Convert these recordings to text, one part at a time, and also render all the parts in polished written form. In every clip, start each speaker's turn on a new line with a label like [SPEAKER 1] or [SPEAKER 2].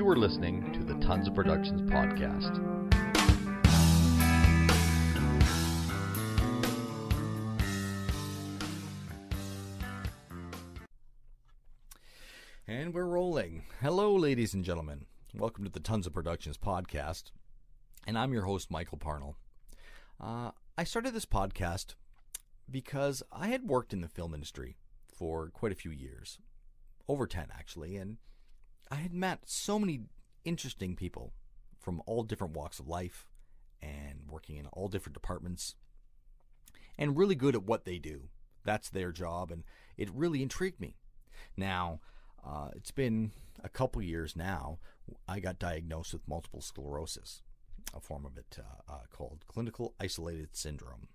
[SPEAKER 1] You are listening to the Tons of Productions podcast. And we're rolling. Hello, ladies and gentlemen. Welcome to the Tons of Productions podcast. And I'm your host, Michael Parnell. I started this podcast because I had worked in the film industry for quite a few years. Over 10, actually. And I had met so many interesting people from all different walks of life and working in all different departments and really good at what they do. That's their job, and it really intrigued me. Now, it's been a couple years now. I got diagnosed with multiple sclerosis, a form of it called clinical isolated syndrome,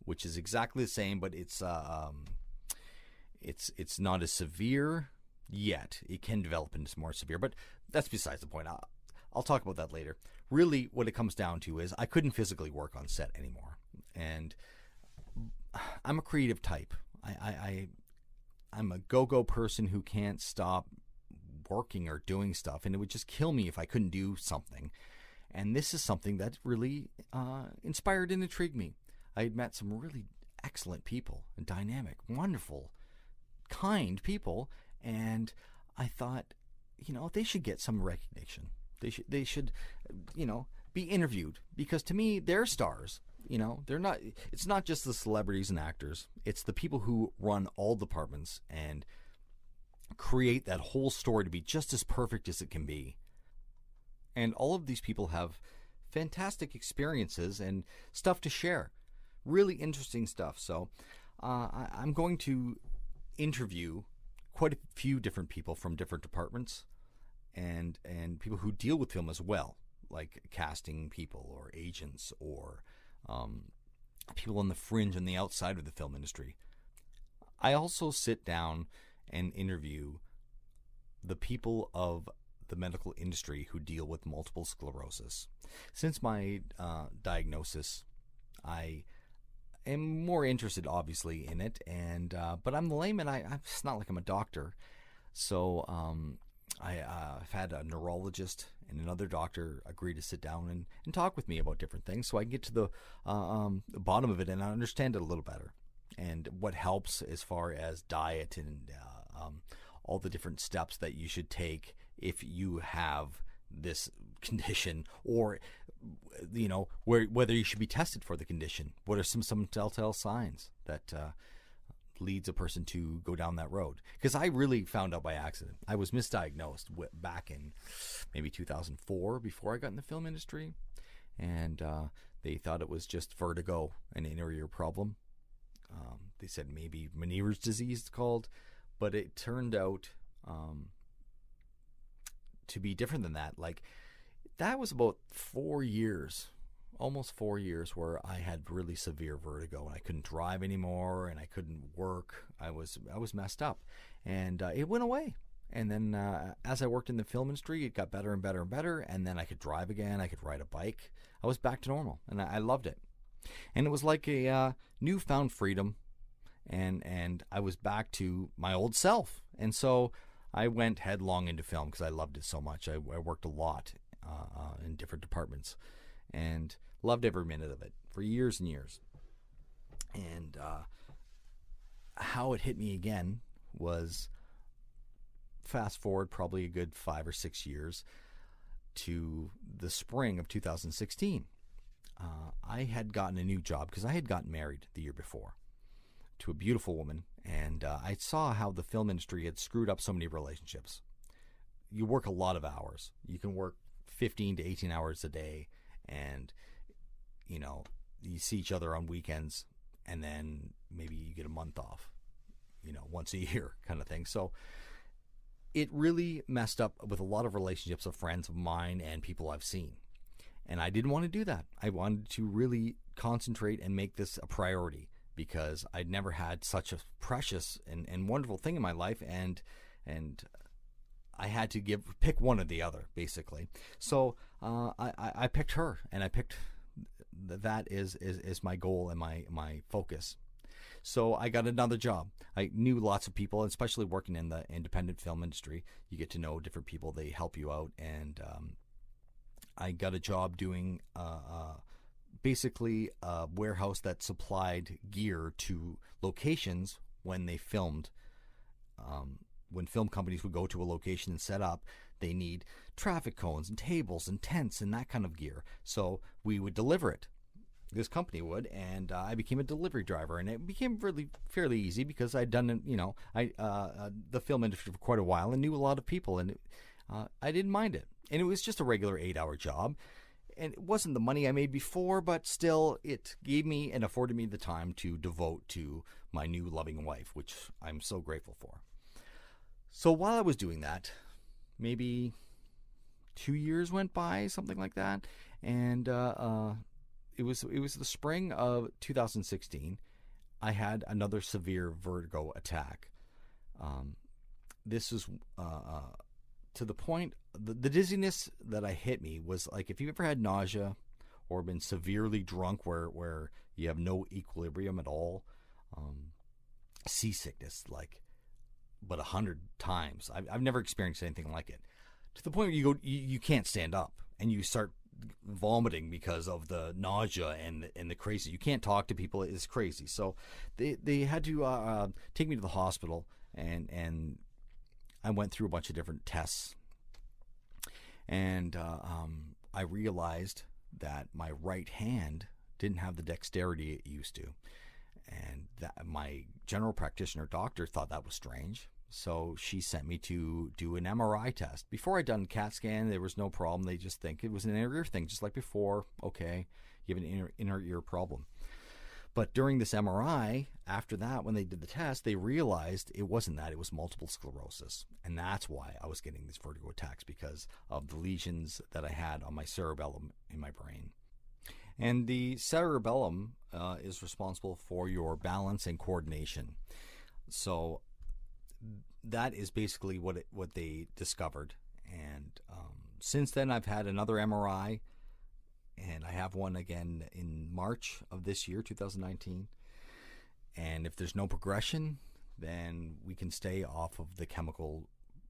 [SPEAKER 1] which is exactly the same, but it's not as severe yet. It can develop into more severe, but that's besides the point. I'll talk about that later. Really, what it comes down to is I couldn't physically work on set anymore, and I'm a creative type. I'm a go-go person who can't stop working or doing stuff, and it would just kill me if I couldn't do something. And this is something that really inspired and intrigued me. I had met some really excellent people, and dynamic, wonderful, kind people, and I thought, they should get some recognition. They should, be interviewed, because to me, they're stars. They're not. It's not just the celebrities and actors. It's the people who run all departments and create that whole story to be just as perfect as it can be. And all of these people have fantastic experiences and stuff to share. Really interesting stuff. So I'm going to interview quite a few different people from different departments and people who deal with film as well, like casting people or agents or people on the fringe on the outside of the film industry. I also sit down and interview the people of the medical industry who deal with multiple sclerosis. Since my diagnosis, I am more interested, obviously, in it, and but I'm the layman. It's not like I'm a doctor, so I've had a neurologist and another doctor agree to sit down and talk with me about different things, so I can get to the bottom of it and I understand it a little better, and what helps as far as diet and all the different steps that you should take if you have this condition, or whether you should be tested for the condition. What are some telltale signs that leads a person to go down that road? Because I really found out by accident. I was misdiagnosed back in maybe 2004, before I got in the film industry, and they thought it was just vertigo, an inner ear problem. They said maybe Meniere's disease it's called, but it turned out to be different than that. Like, that was about 4 years, almost 4 years, where I had really severe vertigo and I couldn't drive anymore and I couldn't work. I was messed up, and it went away. And then as I worked in the film industry, it got better and better and better. And then I could drive again. I could ride a bike. I was back to normal, and I loved it. And it was like a newfound freedom, and I was back to my old self. And so I went headlong into film because I loved it so much. I worked a lot in different departments and loved every minute of it for years and years. And how it hit me again was, fast forward probably a good 5 or 6 years to the spring of 2016. I had gotten a new job because I had gotten married the year before to a beautiful woman, and I saw how the film industry had screwed up so many relationships. You work a lot of hours. You can work 15 to 18 hours a day, and you see each other on weekends, and then maybe you get a month off, once a year kind of thing. So it really messed up with a lot of relationships of friends of mine and people I've seen. And I didn't want to do that. I wanted to really concentrate and make this a priority, because I'd never had such a precious and wonderful thing in my life, and I had to pick one or the other, basically. So I picked her, and I picked that is my goal and my focus. So I got another job. I knew lots of people, especially working in the independent film industry. You get to know different people. They help you out. And I got a job doing basically a warehouse that supplied gear to locations when they filmed. When film companies would go to a location and set up, they need traffic cones and tables and tents and that kind of gear. So we would deliver it. This company would, and I became a delivery driver, and it became really fairly easy because I'd done, the film industry for quite a while and knew a lot of people, and I didn't mind it. And it was just a regular 8-hour job, and it wasn't the money I made before, but still, it gave me and afforded me the time to devote to my new loving wife, which I'm so grateful for. So while I was doing that, maybe 2 years went by, something like that, and it was the spring of 2016. I had another severe vertigo attack. This is to the point, the dizziness that hit me was like, if you've ever had nausea or been severely drunk where you have no equilibrium at all, seasickness, like, but 100 times. I've never experienced anything like it. To the point where you can't stand up and you start vomiting because of the nausea and the crazy. You can't talk to people. It's crazy. So they had to take me to the hospital, and I went through a bunch of different tests, and I realized that my right hand didn't have the dexterity it used to. And that my general practitioner doctor thought that was strange. So she sent me to do an MRI test. Before I'd done CAT scan, there was no problem. They just think it was an inner ear thing, just like before. Okay, you have an inner ear problem. But during this MRI, after that, when they did the test, they realized it wasn't that. It was multiple sclerosis. And that's why I was getting these vertigo attacks, because of the lesions that I had on my cerebellum in my brain. And the cerebellum is responsible for your balance and coordination. So that is basically what they discovered. And since then, I've had another MRI, and I have one again in March of this year, 2019. And if there's no progression, then we can stay off of the chemical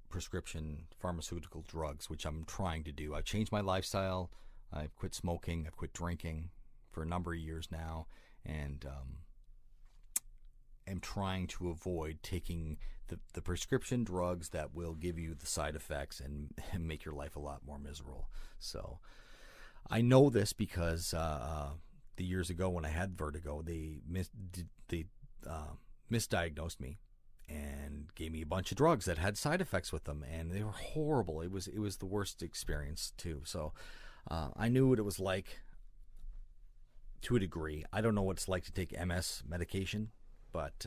[SPEAKER 1] prescription pharmaceutical drugs, which I'm trying to do. I've changed my lifestyle. I've quit smoking. I've quit drinking for a number of years now, and am trying to avoid taking the prescription drugs that will give you the side effects and make your life a lot more miserable. So I know this because the years ago when I had vertigo, they misdiagnosed me and gave me a bunch of drugs that had side effects with them, and they were horrible. It was the worst experience too. So I knew what it was like to a degree. I don't know what it's like to take MS medication, but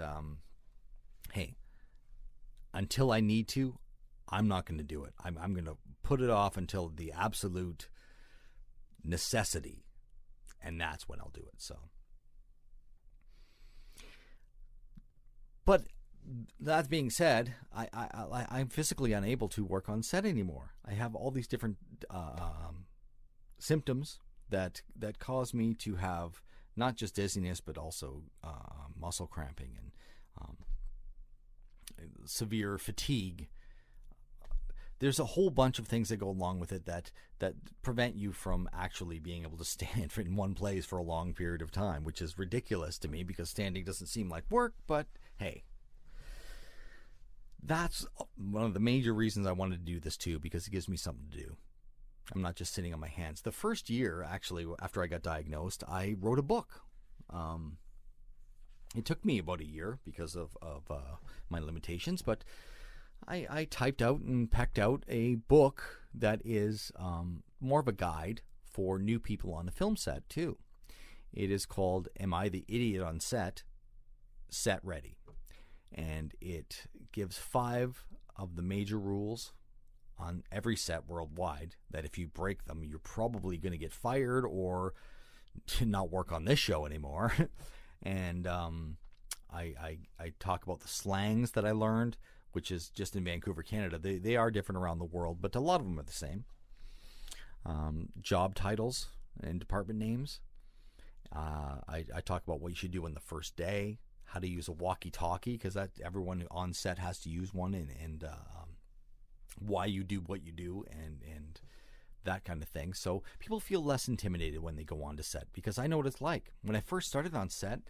[SPEAKER 1] hey, until I need to, I'm not going to do it. I'm going to put it off until the absolute necessity, and that's when I'll do it. So, but that being said, I'm physically unable to work on set anymore. I have all these different symptoms that cause me to have not just dizziness, but also muscle cramping and severe fatigue. There's a whole bunch of things that go along with it that prevent you from actually being able to stand in one place for a long period of time, which is ridiculous to me because standing doesn't seem like work, but hey. That's one of the major reasons I wanted to do this too, because it gives me something to do. I'm not just sitting on my hands. The first year, actually, after I got diagnosed, I wrote a book. It took me about a year because of my limitations, but I typed out and pecked out a book that is more of a guide for new people on the film set too. It is called Am I the Idiot on Set? Set Ready. And it gives 5 of the major rules on every set worldwide that if you break them, you're probably going to get fired or to not work on this show anymore. And I talk about the slangs that I learned, which is just in Vancouver, Canada. They are different around the world, but a lot of them are the same. Job titles and department names. I talk about what you should do on the first day, how to use a walkie-talkie, because that everyone on set has to use one, and why you do what you do, and that kind of thing. So people feel less intimidated when they go on to set, because I know what it's like. When I first started on set,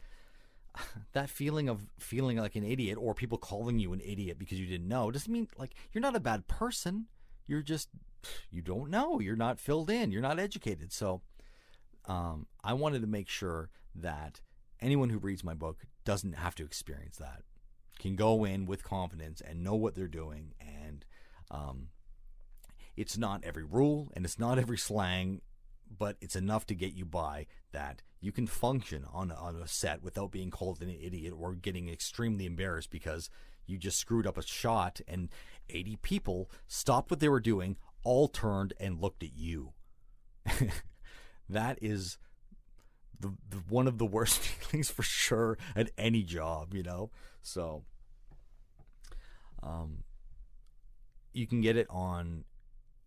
[SPEAKER 1] that feeling of feeling like an idiot, or people calling you an idiot because you didn't know, doesn't mean like you're not a bad person. You're just, you don't know. You're not filled in. You're not educated. So I wanted to make sure that anyone who reads my book doesn't have to experience that, can go in with confidence and know what they're doing. And it's not every rule and it's not every slang, but it's enough to get you by, that you can function on a set without being called an idiot or getting extremely embarrassed because you just screwed up a shot and 80 people stopped what they were doing, all turned and looked at you. That is the one of the worst feelings for sure at any job, you know. So you can get it on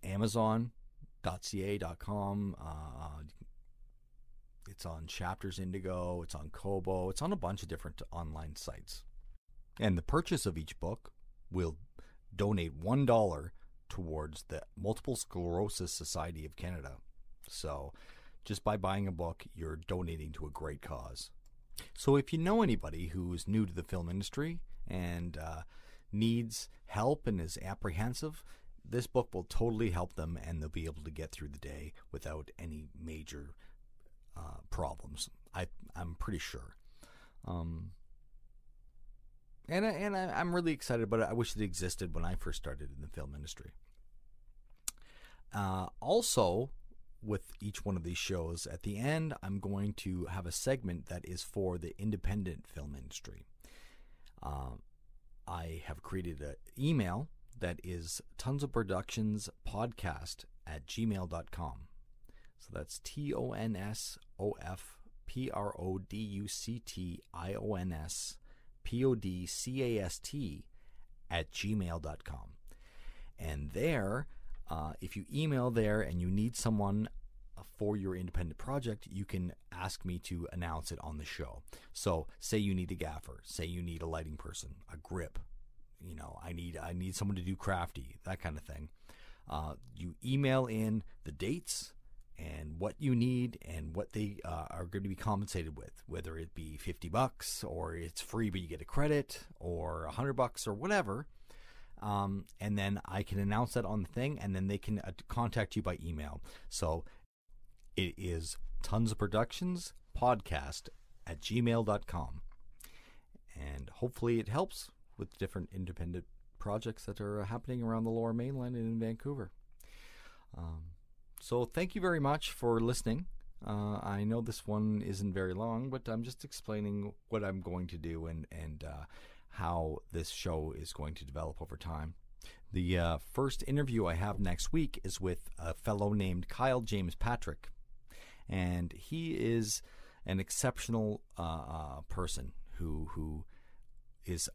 [SPEAKER 1] Amazon.ca.com. It's on Chapters Indigo. It's on Kobo. It's on a bunch of different online sites. And the purchase of each book will donate $1 towards the Multiple Sclerosis Society of Canada. So just by buying a book, you're donating to a great cause. So if you know anybody who's new to the film industry and needs help and is apprehensive, this book will totally help them, and they'll be able to get through the day without any major problems. I'm pretty sure. And I'm really excited about it. I wish it existed when I first started in the film industry. Also, with each one of these shows, at the end, I'm going to have a segment that is for the independent film industry. I have created an email that is tonsofproductionspodcast@gmail.com. So that's tonsofproductionspodcast@gmail.com. And there, if you email there and you need someone for your independent project, you can ask me to announce it on the show. So say you need a gaffer, say you need a lighting person, a grip, you know, I need someone to do crafty, that kind of thing. You email in the dates and what you need and what they are going to be compensated with, whether it be $50 or it's free but you get a credit, or $100 or whatever. And then I can announce that on the thing, and then they can contact you by email. So it is tonsofproductionspodcast@gmail.com. And hopefully it helps with different independent projects that are happening around the Lower Mainland and in Vancouver. So thank you very much for listening. I know this one isn't very long, but I'm just explaining what I'm going to do and how this show is going to develop over time. The first interview I have next week is with a fellow named Kyle James Patrick, and he is an exceptional person who is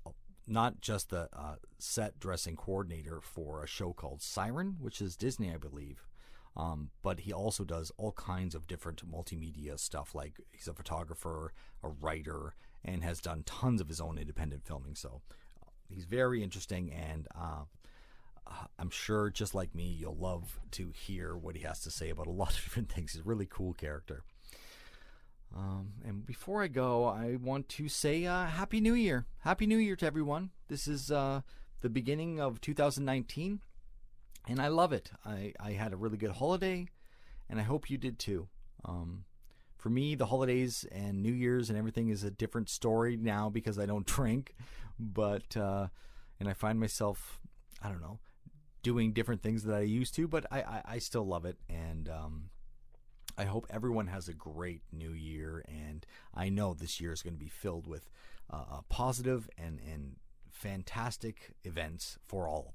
[SPEAKER 1] not just the set dressing coordinator for a show called Siren, which is Disney, I believe, but he also does all kinds of different multimedia stuff. Like he's a photographer, a writer, and has done tons of his own independent filming. So he's very interesting, and I'm sure, just like me, you'll love to hear what he has to say about a lot of different things. He's a really cool character. And before I go, I want to say Happy New Year. Happy New Year to everyone. This is the beginning of 2019, and I love it. I had a really good holiday, and I hope you did too. For me, the holidays and New Year's and everything is a different story now because I don't drink, but and I find myself, I don't know, doing different things that I used to, but I still love it, and I hope everyone has a great new year, and I know this year is going to be filled with positive and fantastic events for all.